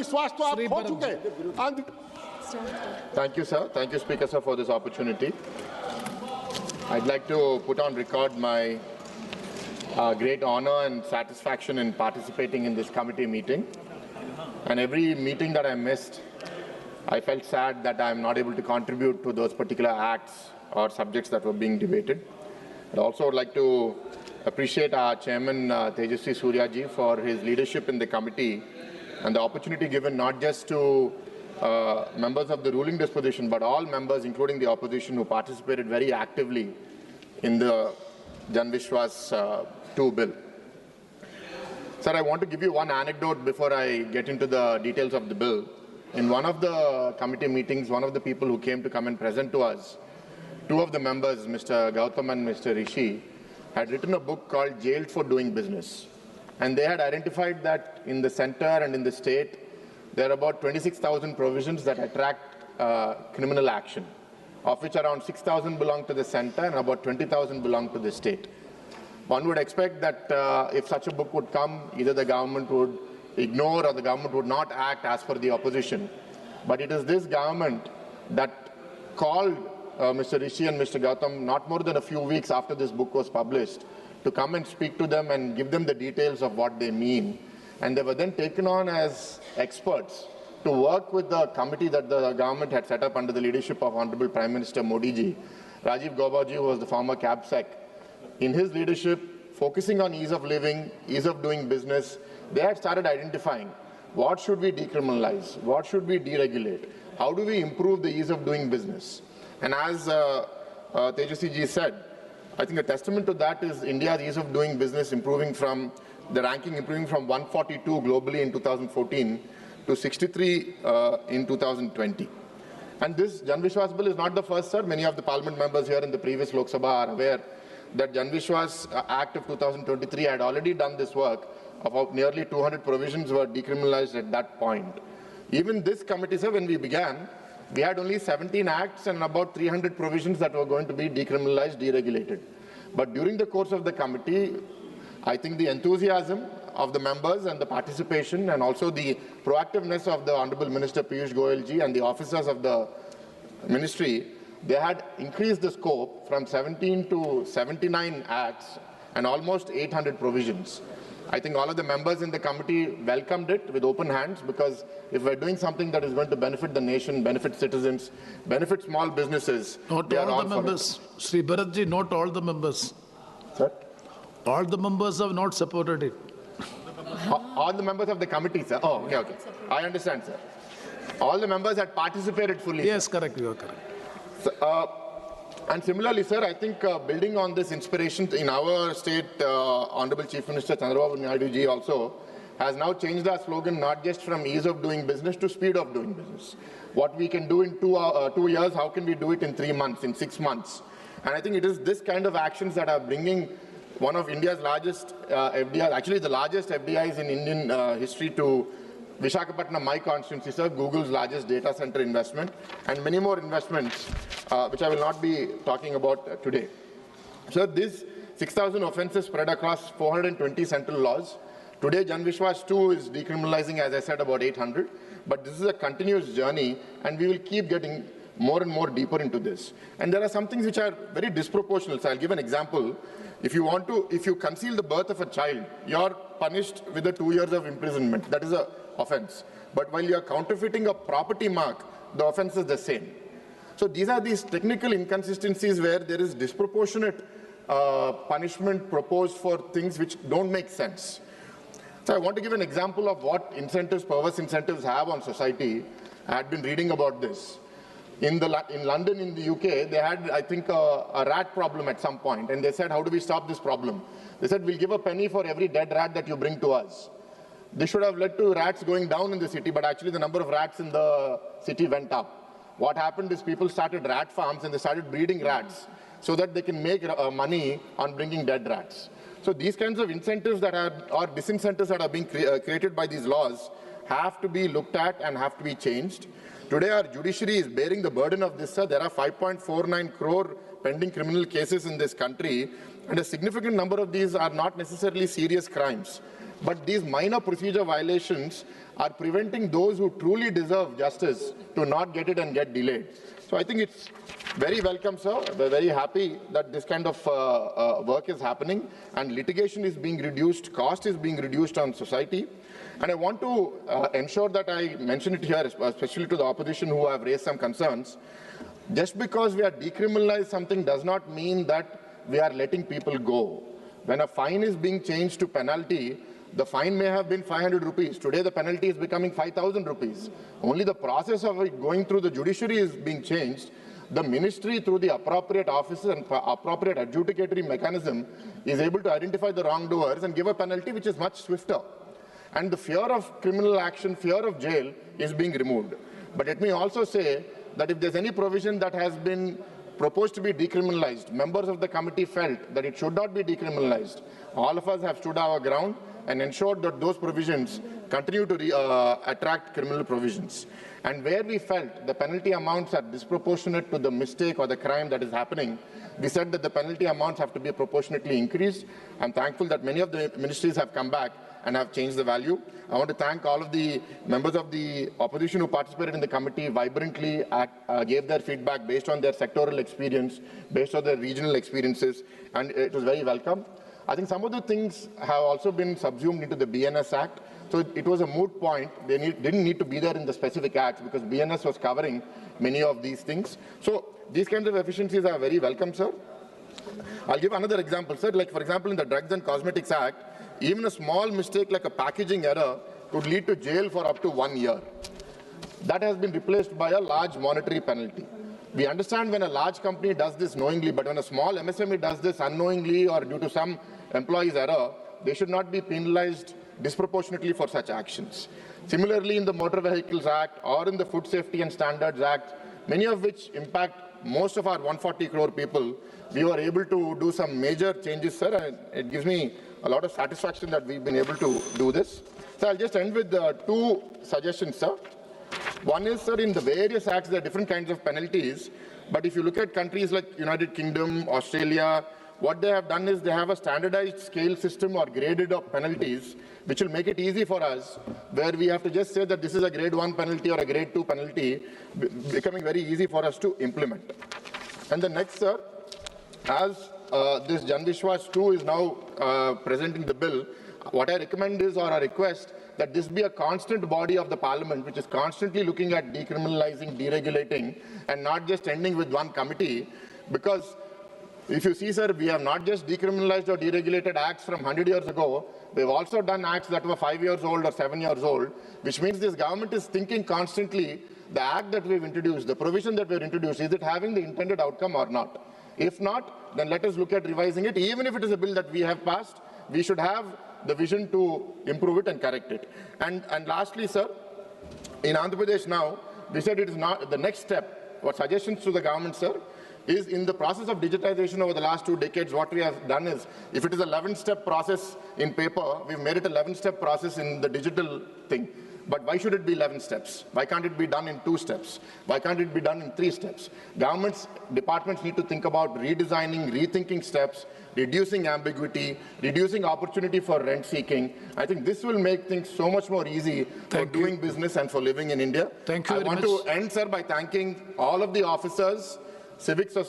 विश्वास तो आप खो चुके। Thank you, sir. Thank you, Speaker, sir, for this opportunity. I'd like to put on record my great honor and satisfaction in participating in this committee meeting. And every meeting that I missed, I felt sad that I'm not able to contribute to those particular acts or subjects that were being debated. I'd also like to appreciate our chairman, Tejasvi Suryaji, for his leadership in the committee and the opportunity given not just to members of the ruling disposition, but all members, including the opposition, who participated very actively in the Jan Vishwas 2 bill. Sir, I want to give you one anecdote before I get into the details of the bill. In one of the committee meetings, one of the people who came to come and present to us, two of the members, Mr. Gautam and Mr. Rishi, had written a book called Jailed for Doing Business. And they had identified that in the center and in the state, there are about 26,000 provisions that attract criminal action, of which around 6,000 belong to the center and about 20,000 belong to the state. One would expect that if such a book would come, either the government would ignore or the government would not act as per the opposition. But it is this government that called Mr. Rishi and Mr. Gautam not more than a few weeks after this book was published to come and speak to them and give them the details of what they mean. And they were then taken on as experts to work with the committee that the government had set up under the leadership of Honorable Prime Minister Modi ji. Rajiv Gauba ji, who was the former CABSEC. In his leadership, focusing on ease of living, ease of doing business, they had started identifying what should we decriminalize, what should we deregulate, how do we improve the ease of doing business. And as Tejasvi ji said, I think a testament to that is India's ease of doing business improving from the ranking improving from 142 globally in 2014 to 63 in 2020. And this Jan Vishwas bill is not the first, sir. Many of the parliament members here in the previous Lok Sabha are aware that Jan Vishwas Act of 2023 had already done this work. About nearly 200 provisions were decriminalized at that point. Even this committee, sir, when we began, we had only 17 acts and about 300 provisions that were going to be decriminalized, deregulated. But during the course of the committee, I think the enthusiasm of the members and the participation and also the proactiveness of the Honorable Minister Piyush Goyal ji and the officers of the ministry, they had increased the scope from 17 to 79 acts and almost 800 provisions. I think all of the members in the committee welcomed it with open hands, because if we're doing something that is going to benefit the nation, benefit citizens, benefit small businesses. Not all the members, Sri Bharath ji, not all the members. Sir? All the members have not supported it. All the members of the committee, sir. Oh, okay. I understand, sir. All the members had participated fully. Yes, correct, you are correct. So, and similarly, sir, I think building on this inspiration in our state, Honorable Chief Minister Chandrababu Naidu ji also has now changed our slogan not just from ease of doing business to speed of doing business. What we can do in 2 years, how can we do it in 3 months, in 6 months? And I think it is this kind of actions that are bringing one of India's largest FDIs, actually the largest FDIs in Indian history, to Visakhapatnam, my constituency, sir, Google's largest data center investment, and many more investments, which I will not be talking about today. So these 6,000 offences spread across 420 central laws. Today, Jan Vishwas 2 is decriminalizing, as I said, about 800. But this is a continuous journey, and we will keep getting more and more deeper into this. And there are some things which are very disproportional. So I'll give an example. If you conceal the birth of a child, you're punished with 2 years of imprisonment. That is an offense. But while you're counterfeiting a property mark, the offense is the same. So these are these technical inconsistencies where there is disproportionate punishment proposed for things which don't make sense. So I want to give an example of what incentives, perverse incentives have on society. I had been reading about this. In London, in the UK, they had, I think, a rat problem at some point, and they said, how do we stop this problem? They said, we'll give a penny for every dead rat that you bring to us. This should have led to rats going down in the city, but actually the number of rats in the city went up. What happened is people started rat farms and they started breeding rats so that they can make money on bringing dead rats. So these kinds of incentives that are, or disincentives that are being created by these laws have to be looked at and have to be changed. Today, our judiciary is bearing the burden of this, sir. There are 5.49 crore pending criminal cases in this country, and a significant number of these are not necessarily serious crimes. but these minor procedure violations are preventing those who truly deserve justice to not get it and get delayed. So I think it's very welcome, sir. We're very happy that this kind of work is happening and litigation is being reduced, cost is being reduced on society. And I want to ensure that I mention it here, especially to the opposition who have raised some concerns. Just because we are decriminalized something does not mean that we are letting people go. When a fine is being changed to penalty, the fine may have been 500 rupees. Today, the penalty is becoming 5,000 rupees. Only the process of it going through the judiciary is being changed. The ministry, through the appropriate offices and appropriate adjudicatory mechanism, is able to identify the wrongdoers and give a penalty which is much swifter. And the fear of criminal action, fear of jail is being removed. But let me also say that if there's any provision that has been proposed to be decriminalized, members of the committee felt that it should not be decriminalized. All of us have stood our ground and ensured that those provisions continue to attract criminal provisions. And where we felt the penalty amounts are disproportionate to the mistake or the crime that is happening, we said that the penalty amounts have to be proportionately increased. I'm thankful that many of the ministries have come back and have changed the value. I want to thank all of the members of the opposition who participated in the committee, vibrantly gave their feedback based on their sectoral experience, based on their regional experiences, and it was very welcome. I think some of the things have also been subsumed into the BNS Act. So it was a moot point. They didn't need to be there in the specific acts because BNS was covering many of these things. So these kinds of efficiencies are very welcome, sir. I'll give another example, sir. Like, for example, in the Drugs and Cosmetics Act, even a small mistake like a packaging error could lead to jail for up to 1 year. That has been replaced by a large monetary penalty. We understand when a large company does this knowingly, but when a small MSME does this unknowingly or due to some employee's error, they should not be penalized disproportionately for such actions. Similarly, in the Motor Vehicles Act or in the Food Safety and Standards Act, many of which impact most of our 140 crore people, we were able to do some major changes, sir, and it gives me a lot of satisfaction that we've been able to do this. So I'll just end with two suggestions, sir. One is, sir, in the various acts, there are different kinds of penalties. But if you look at countries like United Kingdom, Australia, what they have done is they have a standardized scale system or graded of penalties, which will make it easy for us, where we have to just say that this is a grade 1 penalty or a grade 2 penalty, becoming very easy for us to implement. And the next, sir, as this Jan Vishwas 2 is now present in the bill, what I recommend is, or I request, that this be a constant body of the parliament, which is constantly looking at decriminalizing, deregulating, and not just ending with one committee. Because if you see, sir, we have not just decriminalized or deregulated acts from 100 years ago, we've also done acts that were 5 years old or 7 years old, which means this government is thinking constantly, the act that we've introduced, the provision that we've introduced, is it having the intended outcome or not? If not, then let us look at revising it. Even if it is a bill that we have passed, we should have the vision to improve it and correct it. And lastly, sir, in Andhra Pradesh now, we said it is not the next step. What suggestions to the government, sir, is in the process of digitization over the last 2 decades, what we have done is, if it is an 11-step process in paper, we've made it an 11-step process in the digital thing. But why should it be 11 steps? Why can't it be done in 2 steps? Why can't it be done in 3 steps? Governments, departments need to think about redesigning, rethinking steps, reducing ambiguity, reducing opportunity for rent seeking. I think this will make things so much more easy for doing business and for living in India. Thank you very much. I want to end, sir, by thanking all of the officers, civic society,